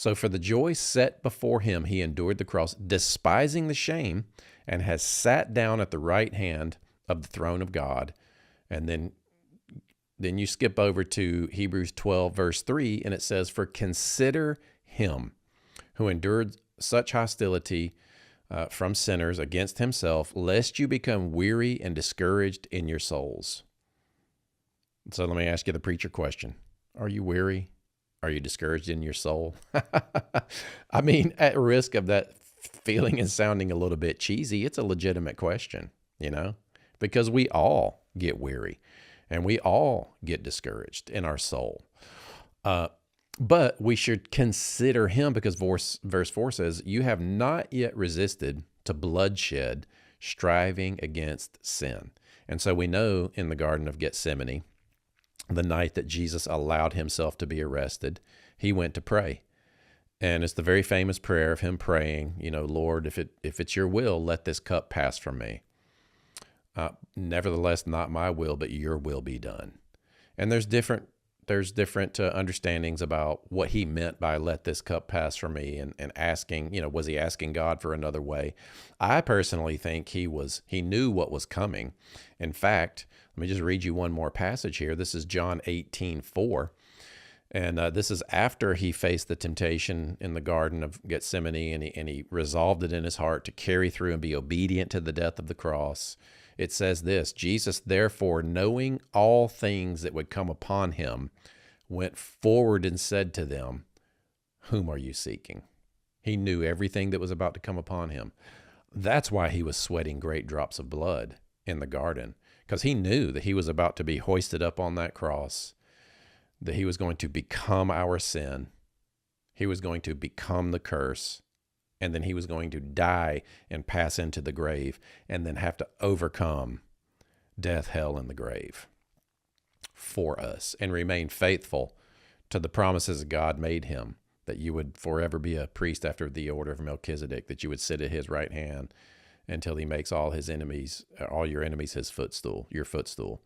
So for the joy set before him, he endured the cross, despising the shame, and has sat down at the right hand of the throne of God. And then you skip over to Hebrews 12, verse 3, and it says, for consider him who endured such hostility from sinners against himself, lest you become weary and discouraged in your souls. So let me ask you the preacher question. Are you weary? Are you discouraged in your soul? I mean, at risk of that feeling and sounding a little bit cheesy, it's a legitimate question, because we all get weary and we all get discouraged in our soul. But we should consider him because verse 4 says, you have not yet resisted to bloodshed, striving against sin. And so we know in the Garden of Gethsemane, the night that Jesus allowed himself to be arrested, he went to pray. And it's the very famous prayer of him praying, Lord, if it's your will, let this cup pass from me. Nevertheless, not my will, but your will be done. And there's different understandings about what he meant by let this cup pass from me and asking, was he asking God for another way? I personally think he knew what was coming. In fact, let me just read you one more passage here. This is John 18:4. And this is after he faced the temptation in the Garden of Gethsemane, and he resolved it in his heart to carry through and be obedient to the death of the cross. It says this, Jesus, therefore, knowing all things that would come upon him, went forward and said to them, whom are you seeking? He knew everything that was about to come upon him. That's why he was sweating great drops of blood in the garden, because he knew that he was about to be hoisted up on that cross, that he was going to become our sin. He was going to become the curse. And then he was going to die and pass into the grave and then have to overcome death, hell, and the grave for us and remain faithful to the promises God made him, that you would forever be a priest after the order of Melchizedek, that you would sit at his right hand until he makes all your enemies his footstool, your footstool.